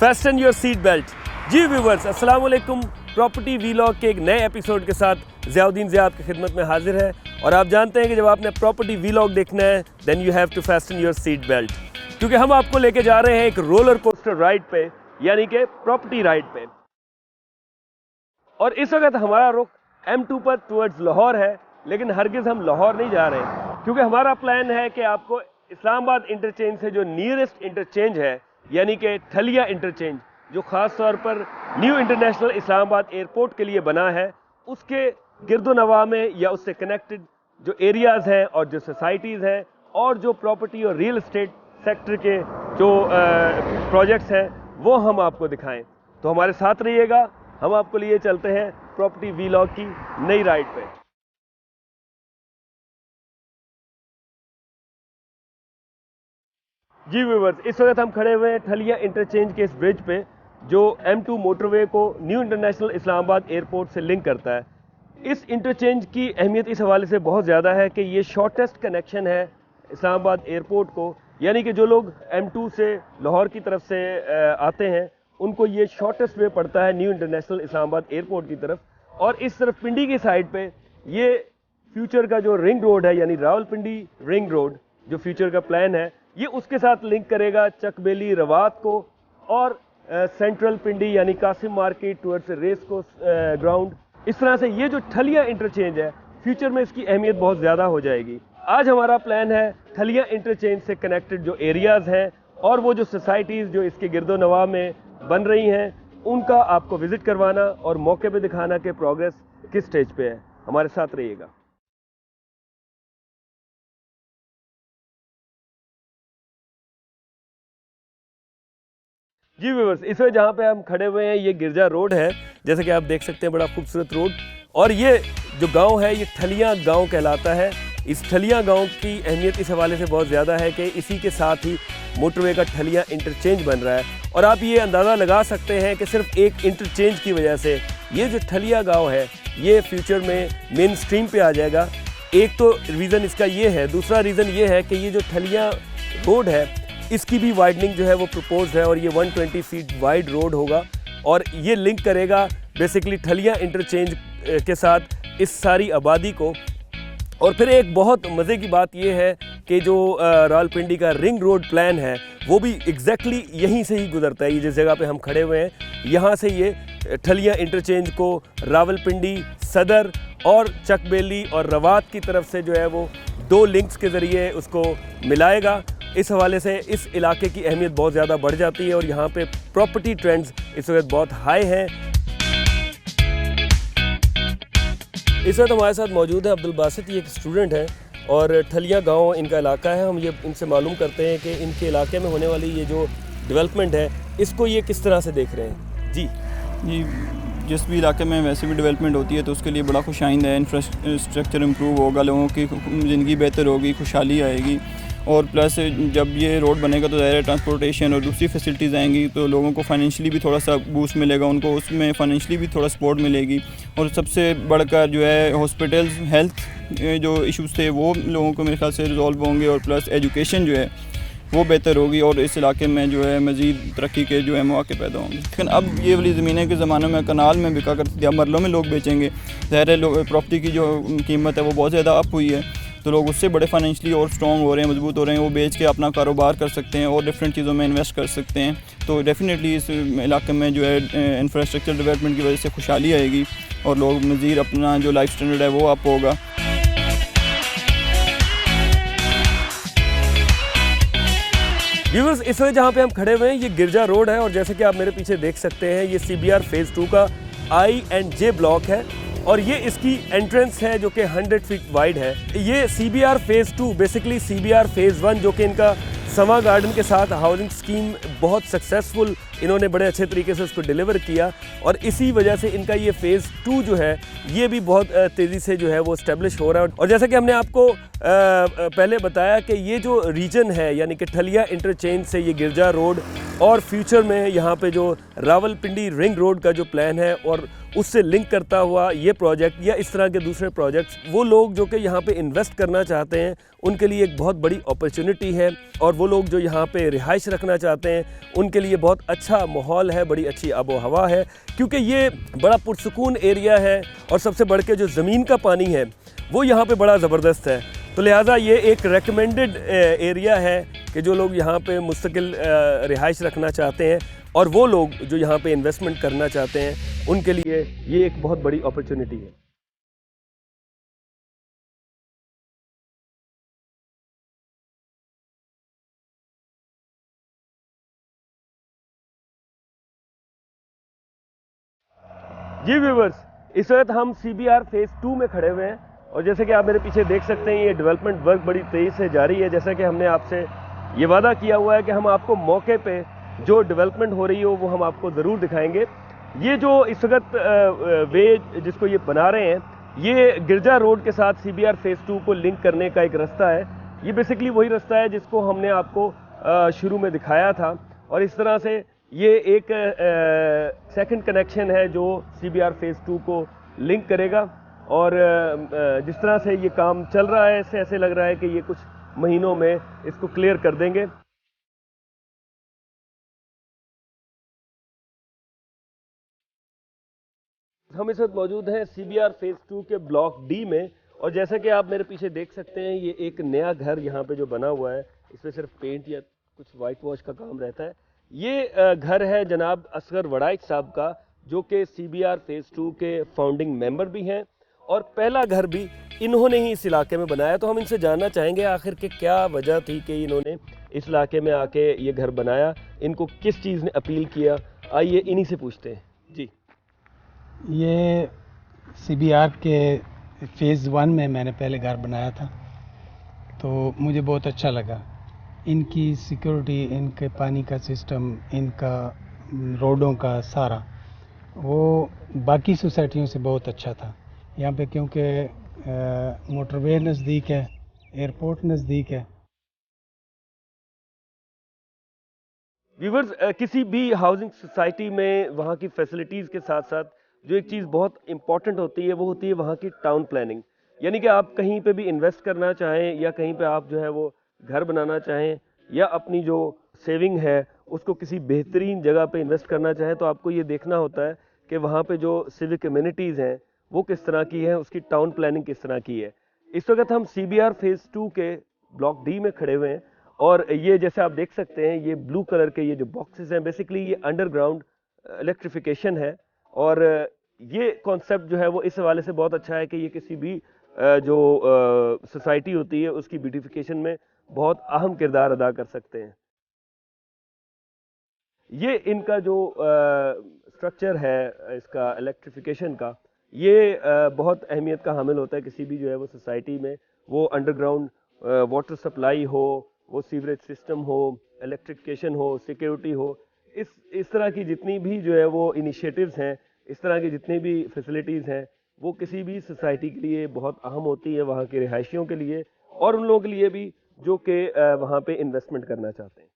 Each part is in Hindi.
फैस्टन योर सीट बेल्ट। जी व्यूवर्स, अस्सलाम वालेकुम। प्रॉपर्टी वीलॉग के एक नए एपिसोड के साथ ज़ियाउद्दीन ज़िया आपकी खिदमत में हाजिर है। और आप जानते हैं कि जब आपने प्रॉपर्टी वीलॉग देखना है then you have to fasten your seat belt, क्योंकि हम आपको लेके जा रहे हैं एक रोलर कोस्टर राइड पे, यानी कि प्रॉपर्टी राइड पे। और इस वक्त हमारा रुख M2 पर टुवर्ड्स लाहौर है, लेकिन हरगिज़ हम लाहौर नहीं जा रहे हैं, क्योंकि हमारा प्लान है कि आपको इस्लामाबाद इंटरचेंज से जो नियरेस्ट इंटरचेंज है, यानी कि ठलिया इंटरचेंज, जो ख़ास तौर पर न्यू इंटरनेशनल इस्लामाबाद एयरपोर्ट के लिए बना है, उसके गिरदोनवा में या उससे कनेक्टेड जो एरियाज़ हैं और जो सोसाइटीज़ हैं और जो प्रॉपर्टी और रियल एस्टेट सेक्टर के जो प्रोजेक्ट्स हैं वो हम आपको दिखाएं। तो हमारे साथ रहिएगा, हम आपको लिए चलते हैं प्रॉपर्टी वीलॉग की नई राइड पे। जी व्यूवर्स, इस वक्त हम खड़े हुए हैं ठलिया इंटरचेंज के इस ब्रिज पे, जो M2 मोटरवे को न्यू इंटरनेशनल इस्लामाबाद एयरपोर्ट से लिंक करता है। इस इंटरचेंज की अहमियत इस हवाले से बहुत ज़्यादा है कि ये शॉर्टेस्ट कनेक्शन है इस्लामाबाद एयरपोर्ट को, यानी कि जो लोग M2 से लाहौर की तरफ से आते हैं उनको ये शॉर्टेस्ट वे पड़ता है न्यू इंटरनेशनल इस्लामाबाद एयरपोर्ट की तरफ। और इस तरफ पिंडी की साइड पे ये फ्यूचर का जो रिंग रोड है, यानी रावलपिंडी रिंग रोड जो फ्यूचर का प्लान है, ये उसके साथ लिंक करेगा चकबेली रवात को और सेंट्रल पिंडी यानी Qasim market towards race course ground. इस तरह से ये जो ठलिया इंटरचेंज है, फ्यूचर में इसकी अहमियत बहुत ज़्यादा हो जाएगी। आज हमारा प्लान है ठलिया इंटरचेंज से कनेक्टेड जो एरियाज़ हैं और वो जो सोसाइटीज़ जो इसके गिरदोनवा में बन रही हैं, उनका आपको विज़िट करवाना और मौके पे दिखाना कि प्रोग्रेस किस स्टेज पे है। हमारे साथ रहिएगा। जी व्यूअर्स, इस वक्त जहाँ पे हम खड़े हुए हैं ये गिरजा रोड है, जैसे कि आप देख सकते हैं, बड़ा खूबसूरत रोड। और ये जो गांव है ये ठलिया गांव कहलाता है। इस ठलिया गांव की अहमियत इस हवाले से बहुत ज़्यादा है कि इसी के साथ ही मोटरवे का ठलिया इंटरचेंज बन रहा है। और आप ये अंदाज़ा लगा सकते हैं कि सिर्फ एक इंटरचेंज की वजह से ये जो ठलिया गाँव है ये फ्यूचर में मेन स्ट्रीम पर आ जाएगा। एक तो रीज़न इसका ये है, दूसरा रीज़न ये है कि ये जो ठलिया रोड है इसकी भी वाइडनिंग जो है वो प्रपोज्ड है और ये 120 फीट वाइड रोड होगा और ये लिंक करेगा बेसिकली ठलिया इंटरचेंज के साथ इस सारी आबादी को। और फिर एक बहुत मज़े की बात ये है कि जो रावलपिंडी का रिंग रोड प्लान है वो भी एग्जैक्टली यहीं से ही गुजरता है। ये जिस जगह पे हम खड़े हुए हैं यहाँ से ये ठलिया इंटरचेंज को रावलपिंडी, सदर और चकबेली और रवात की तरफ से जो है वो दो लिंक्स के ज़रिए उसको मिलाएगा। इस हवाले से इस इलाके की अहमियत बहुत ज़्यादा बढ़ जाती है और यहाँ पे प्रॉपर्टी ट्रेंड्स इस वक्त बहुत हाई हैं। इस वक्त हमारे साथ मौजूद है अब्दुल बासित, ये एक स्टूडेंट है और ठलिया गांव इनका इलाका है। हम ये इनसे मालूम करते हैं कि इनके इलाके में होने वाली ये जो डेवलपमेंट है इसको ये किस तरह से देख रहे हैं। जी जिस भी इलाके में वैसे भी डेवलपमेंट होती है तो उसके लिए बड़ा खुशाइंद है। इंफ्रास्ट्रक्चर इम्प्रूव होगा, लोगों की ज़िंदगी बेहतर होगी, खुशहाली आएगी। और प्लस जब ये रोड बनेगा तो ज़ाहिर ट्रांसपोर्टेशन और दूसरी फैसिलिटीज़ आएंगी तो लोगों को फाइनेंशियली भी थोड़ा सा बूस्ट मिलेगा, उनको उसमें फाइनेंशियली भी थोड़ा सपोर्ट मिलेगी। और सबसे बढ़कर जो है हॉस्पिटल्स, हेल्थ जो इश्यूज़ थे वो लोगों को मेरे ख्याल से रिजॉल्व होंगे और प्लस एजुकेशन जो है वो बेहतर होगी और इस इलाके में जो है मज़ीद तरक्की के जो है मौके पैदा होंगे। लेकिन अब ये वाली ज़मीनें के ज़माने में कनाल में बिका करती थी, अब मरलों में लोग बेचेंगे। ज़ाहिर है प्रॉपर्टी की जो कीमत है वो बहुत ज़्यादा अप हुई है, तो लोग उससे बड़े फाइनेंशियली और स्ट्रॉन्ग हो रहे हैं, मजबूत हो रहे हैं। वो बेच के अपना कारोबार कर सकते हैं और डिफरेंट चीज़ों में इन्वेस्ट कर सकते हैं। तो डेफिनेटली इस इलाके में जो है इंफ्रास्ट्रक्चर डेवलपमेंट की वजह से खुशहाली आएगी और लोग मज़ीद अपना जो लाइफ स्टैंडर्ड है वो अप होगा। व्यूअर्स, इस वक्त जहाँ पे हम खड़े हुए हैं ये गिरजा रोड है और जैसे कि आप मेरे पीछे देख सकते हैं ये CBR फेज़ 2 का I&J ब्लॉक है और ये इसकी एंट्रेंस है जो कि 100 फीट वाइड है। ये CBR phase 2 basically CBR phase 1 जो कि इनका समा गार्डन के साथ हाउसिंग स्कीम बहुत सक्सेसफुल, इन्होंने बड़े अच्छे तरीके से उसको डिलीवर किया और इसी वजह से इनका ये फेज़ 2 जो है ये भी बहुत तेज़ी से जो है वो इस्टेब्लिश हो रहा है। और जैसा कि हमने आपको पहले बताया कि ये जो रीजन है यानी कि ठलिया इंटरचेंज से ये गिरजा रोड और फ्यूचर में यहाँ पे जो रावलपिंडी रिंग रोड का जो प्लान है और उससे लिंक करता हुआ ये प्रोजेक्ट या इस तरह के दूसरे प्रोजेक्ट्स, वो लोग जो कि यहाँ पे इन्वेस्ट करना चाहते हैं उनके लिए एक बहुत बड़ी अपॉर्चुनिटी है, और वो लोग जो यहाँ पे रिहाइश रखना चाहते हैं उनके लिए बहुत अच्छा माहौल है, बड़ी अच्छी आबो हवा है, क्योंकि ये बड़ा पुरसुकून एरिया है और सबसे बढ़ के जो ज़मीन का पानी है वो यहाँ पे बड़ा ज़बरदस्त है। तो लिहाजा ये एक रेकमेंडेड एरिया है कि जो लोग यहाँ पे मुस्तकिल रिहाइश रखना चाहते हैं और वो लोग जो यहाँ पे इन्वेस्टमेंट करना चाहते हैं उनके लिए ये एक बहुत बड़ी अपॉर्चुनिटी है। जी व्यूवर्स, इस वक्त हम CBR फेज़ 2 में खड़े हुए हैं और जैसे कि आप मेरे पीछे देख सकते हैं ये डेवलपमेंट वर्क बड़ी तेज़ी से जारी है। जैसा कि हमने आपसे ये वादा किया हुआ है कि हम आपको मौके पे जो डेवलपमेंट हो रही हो वो हम आपको ज़रूर दिखाएंगे। ये जो इस वक्त वे जिसको ये बना रहे हैं, ये गिरजा रोड के साथ CBR फेज़ 2 को लिंक करने का एक रास्ता है। ये बेसिकली वही रास्ता है जिसको हमने आपको शुरू में दिखाया था, और इस तरह से ये एक सेकंड कनेक्शन है जो CBR फेज़ 2 को लिंक करेगा। और जिस तरह से ये काम चल रहा है, इससे ऐसे लग रहा है कि ये कुछ महीनों में इसको क्लियर कर देंगे। हम इस वक्त मौजूद हैं CBR फेज़ 2 के ब्लॉक D में, और जैसा कि आप मेरे पीछे देख सकते हैं ये एक नया घर यहाँ पे जो बना हुआ है, इसमें सिर्फ पेंट या कुछ वाइट वॉश का काम रहता है। ये घर है जनाब असगर वड़ाइच साहब का, जो कि CBR फेज़ 2 के फाउंडिंग मेंबर भी हैं और पहला घर भी इन्होंने ही इस इलाके में बनाया। तो हम इनसे जानना चाहेंगे आखिर के क्या वजह थी कि इन्होंने इस इलाके में आके ये घर बनाया, इनको किस चीज़ ने अपील किया। आइए इन्हीं से पूछते हैं। जी, ये CBR के फेज़ 1 में मैंने पहले घर बनाया था, तो मुझे बहुत अच्छा लगा। इनकी सिक्योरिटी, इनके पानी का सिस्टम, इनका रोडों का सारा, वो बाकी सोसाइटियों से बहुत अच्छा था। यहाँ पे क्योंकि मोटरवे नज़दीक है, एयरपोर्ट नज़दीक है। व्यूवर्स, किसी भी हाउसिंग सोसाइटी में वहाँ की फैसिलिटीज़ के साथ साथ जो एक चीज़ बहुत इंपॉर्टेंट होती है वो होती है वहाँ की टाउन प्लानिंग। यानी कि आप कहीं पे भी इन्वेस्ट करना चाहें या कहीं पे आप जो है वो घर बनाना चाहें या अपनी जो सेविंग है उसको किसी बेहतरीन जगह पे इन्वेस्ट करना चाहें, तो आपको ये देखना होता है कि वहाँ पे जो सिविक कम्युनिटीज़ हैं वो किस तरह की है, उसकी टाउन प्लानिंग किस तरह की है। इस वक्त हम CBR फेज़ 2 के ब्लॉक D में खड़े हुए हैं, और ये जैसे आप देख सकते हैं ये ब्लू कलर के ये जो बॉक्सेस हैं, बेसिकली ये अंडरग्राउंड इलेक्ट्रिफिकेशन है। और ये कॉन्सेप्ट जो है वो इस हवाले से बहुत अच्छा है कि ये किसी भी जो सोसाइटी होती है उसकी ब्यूटिफिकेशन में बहुत अहम किरदार अदा कर सकते हैं। ये इनका जो स्ट्रक्चर है इसका इलेक्ट्रिफिकेशन का, ये बहुत अहमियत का हामिल होता है किसी भी जो है वो सोसाइटी में। वो अंडरग्राउंड वाटर सप्लाई हो, वो सीवरेज सिस्टम हो, इलेक्ट्रिफिकेशन हो, सिक्योरिटी हो, इस तरह की जितनी भी जो है वो इनिशिएटिव्स हैं, इस तरह की जितनी भी फैसिलिटीज़ हैं, वो किसी भी सोसाइटी के लिए बहुत अहम होती है, वहाँ के रिहायशियों के लिए और उन लोगों के लिए भी जो कि वहाँ पे इन्वेस्टमेंट करना चाहते हैं।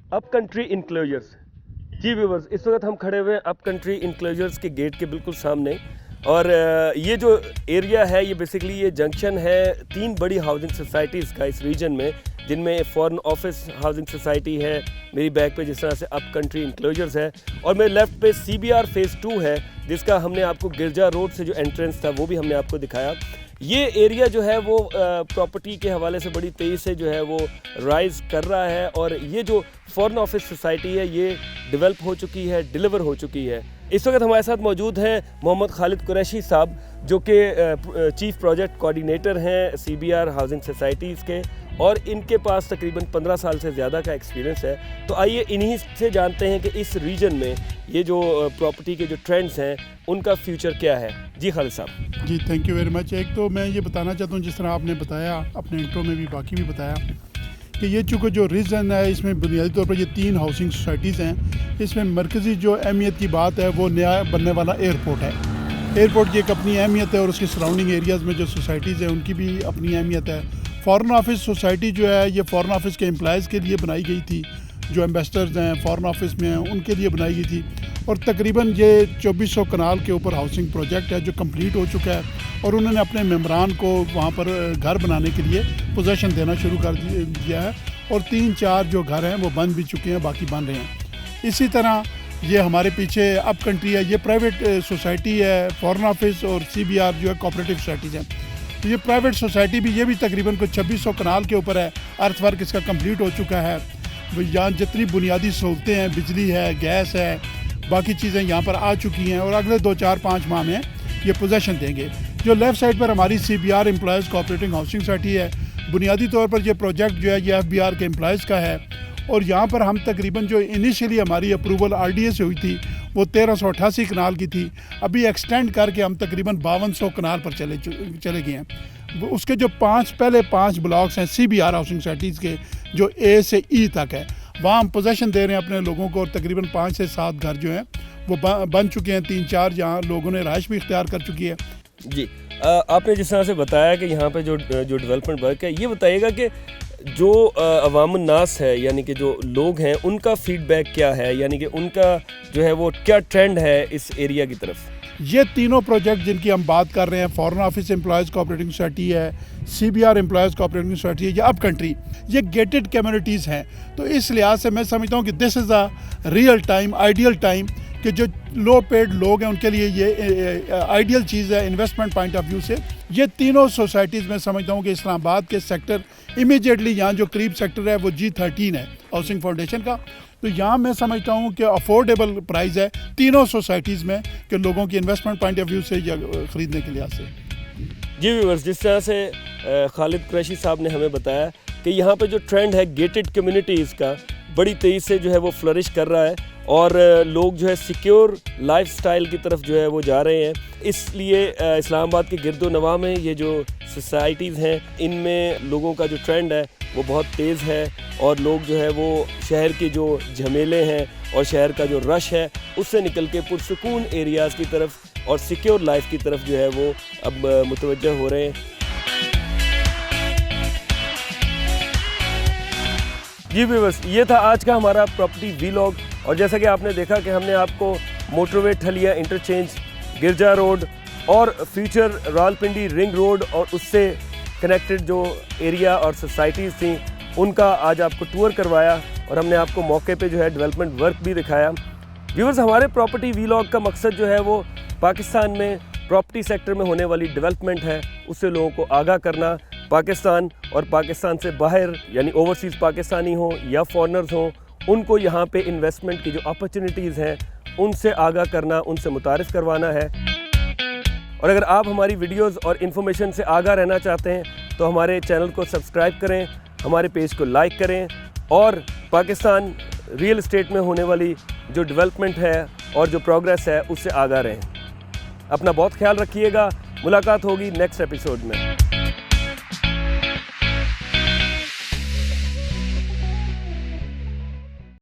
Up country enclosures. जी व्यूवर्स, इस वक्त हम खड़े हुए हैं अप कंट्री इनक्लोजर्स के गेट के बिल्कुल सामने, और ये जो एरिया है ये बेसिकली ये जंक्शन है 3 बड़ी हाउसिंग सोसाइटीज़ का इस रीजन में, जिनमें फॉरेन ऑफिस हाउसिंग सोसाइटी है, मेरी बैक पे जिस तरह से अप कंट्री इनक्लोजर्स है, और मेरे लेफ़्ट पे CBR फेज़ 2 है, जिसका हमने आपको गिरजा रोड से जो एंट्रेंस था वो भी हमने आपको दिखाया। ये एरिया जो है वो प्रॉपर्टी के हवाले से बड़ी तेज़ी से जो है वो राइज़ कर रहा है, और ये जो फॉरेन ऑफिस सोसाइटी है ये डेवलप हो चुकी है, डिलीवर हो चुकी है। इस वक्त हमारे साथ मौजूद हैं मोहम्मद खालिद कुरैशी साहब, जो कि चीफ़ प्रोजेक्ट कोऑर्डिनेटर हैं CBR हाउसिंग सोसाइटीज़ के, और इनके पास तकरीबन 15 साल से ज़्यादा का एक्सपीरियंस है। तो आइए इन्हीं से जानते हैं कि इस रीजन में ये जो प्रॉपर्टी के जो ट्रेंड्स हैं उनका फ्यूचर क्या है। जी खालिद साहब। जी, थैंक यू वेरी मच। एक तो मैं ये बताना चाहता हूँ, जिस तरह आपने बताया अपने इंट्रो में भी, बाकी भी बताया कि ये चूँकि जो रीजन है इसमें बुनियादी तौर पर ये 3 हाउसिंग सोसाइटीज़ हैं। इसमें मरकज़ी जो अहमियत की बात है वो नया बनने वाला एयरपोर्ट है। एयरपोर्ट की एक अपनी अहमियत है और उसके सराउंडिंग एरियाज़ में जो सोसाइटीज़ हैं उनकी भी अपनी अहमियत है। फ़ॉरेन ऑफिस सोसाइटी जो है ये फ़ॉरेन ऑफिस के एम्प्लॉइज़ के लिए बनाई गई थी, जो एम्बेसडर्स हैं फ़ॉरेन ऑफिस में हैं उनके लिए बनाई गई थी। और तकरीबन ये 2400 कनाल के ऊपर हाउसिंग प्रोजेक्ट है जो कंप्लीट हो चुका है और उन्होंने अपने मेम्बरान को वहाँ पर घर बनाने के लिए पोजेसन देना शुरू कर दिया है और 3-4 जो घर हैं वो बन भी चुके हैं, बाकी बन रहे हैं। इसी तरह ये हमारे पीछे अप कंट्री है, ये प्राइवेट सोसाइटी है, फ़ॉरेन ऑफिस और CBR जो है कोऑपरेटिव सोसाइटीज़ हैं। तो ये प्राइवेट सोसाइटी भी ये भी तकरीबन कुछ 2600 कनाल के ऊपर है। अर्थ वर्क इसका कंप्लीट हो चुका है। यहाँ जितनी बुनियादी सहूलतें हैं, बिजली है, गैस है, बाकी चीज़ें यहाँ पर आ चुकी हैं और अगले 2-4-5 माह में ये पोजेसन देंगे। जो लेफ़्ट साइड पर हमारी CBR employees cooperative housing society है, बुनियादी तौर पर ये प्रोजेक्ट जो है ये FBR के एम्प्लॉयज़ का है और यहाँ पर हम तकरीबन जो इनिशियली हमारी अप्रूवल RDA से हुई थी वो 1388 कनाल की थी। अभी एक्सटेंड करके हम तकरीबन 5200 कनाल पर चले गए हैं। उसके जो पहले 5 ब्लॉक्स हैं CBR हाउसिंग सोसाइटीज़ के, जो A से E तक है, वहाँ हम पोजेसन दे रहे हैं अपने लोगों को और तकरीबन 5 से 7 घर जो हैं वो बन चुके हैं। 3-4 जहाँ लोगों ने रहाइश भी इख्तियार कर चुकी है। जी, आपने जिस तरह से बताया कि यहाँ पे जो डेवलपमेंट वर्क है, ये बताइएगा कि जो अवामुन नास है यानी कि जो लोग हैं उनका फीडबैक क्या है, यानी कि उनका जो है वो क्या ट्रेंड है इस एरिया की तरफ? ये तीनों प्रोजेक्ट जिनकी हम बात कर रहे हैं, foreign office employees cooperative society है, CBR एम्प्लॉयज़ कोऑपरेटिव सोसाइटी है, या अप कंट्री, ये गेटेड कम्युनिटीज़ हैं। तो इस लिहाज से मैं समझता हूँ कि this is a real time, ideal time कि जो लो पेड लोग हैं उनके लिए ये आइडियल चीज़ है इन्वेस्टमेंट पॉइंट ऑफ व्यू से। ये तीनों सोसाइटीज़ में समझता हूँ कि इस्लामाबाद के सेक्टर इमीडिएटली यहाँ जो करीब सेक्टर है वो G13 है हाउसिंग फाउंडेशन का। तो यहाँ मैं समझता हूँ कि अफोर्डेबल प्राइस है तीनों सोसाइटीज़ में कि लोगों की इन्वेस्टमेंट पॉइंट ऑफ व्यू से या ख़रीदने के लिहाज से। जी व्यूअर्स, जिस तरह से खालिद कुरैशी साहब ने हमें बताया कि यहाँ पे जो ट्रेंड है गेटेड कम्युनिटीज़ का बड़ी तेज़ी से जो है वो फ्लरिश कर रहा है और लोग जो है सिक्योर लाइफस्टाइल की तरफ जो है वो जा रहे हैं। इसलिए इस्लामाबाद के गिरदो नवाह में ये जो सोसाइटीज़ हैं इनमें लोगों का जो ट्रेंड है वो बहुत तेज़ है और लोग जो है वो शहर के जो झमेले हैं और शहर का जो रश है उससे निकल के पुरसुकून एरियाज़ की तरफ और सिक्योर लाइफ की तरफ जो है वो अब मुतवज्जह हो रहे हैं। जी व्यूअर्स, ये था आज का हमारा प्रॉपर्टी वीलॉग और जैसा कि आपने देखा कि हमने आपको मोटरवे ठलिया इंटरचेंज, गिरजा रोड और फ्यूचर रावलपिंडी रिंग रोड और उससे कनेक्टेड जो एरिया और सोसाइटीज़ थी उनका आज आपको टूर करवाया और हमने आपको मौके पे जो है डेवलपमेंट वर्क भी दिखाया। व्यूअर्स, हमारे प्रॉपर्टी वीलॉग का मकसद जो है वो पाकिस्तान में प्रॉपर्टी सेक्टर में होने वाली डेवलपमेंट है उससे लोगों को आगाह करना। पाकिस्तान और पाकिस्तान से बाहर यानी ओवरसीज़ पाकिस्तानी हो या फॉरेनर्स हों, उनको यहाँ पे इन्वेस्टमेंट की जो अपॉर्चुनिटीज़ हैं उनसे आगाह करना, उनसे मुतारिफ़ करवाना है। और अगर आप हमारी वीडियोस और इन्फॉर्मेशन से आगाह रहना चाहते हैं तो हमारे चैनल को सब्सक्राइब करें, हमारे पेज को लाइक करें और पाकिस्तान रियल एस्टेट में होने वाली जो डेवलपमेंट है और जो प्रोग्रेस है उससे आगाह रहें। अपना बहुत ख्याल रखिएगा। मुलाकात होगी नेक्स्ट एपिसोड में।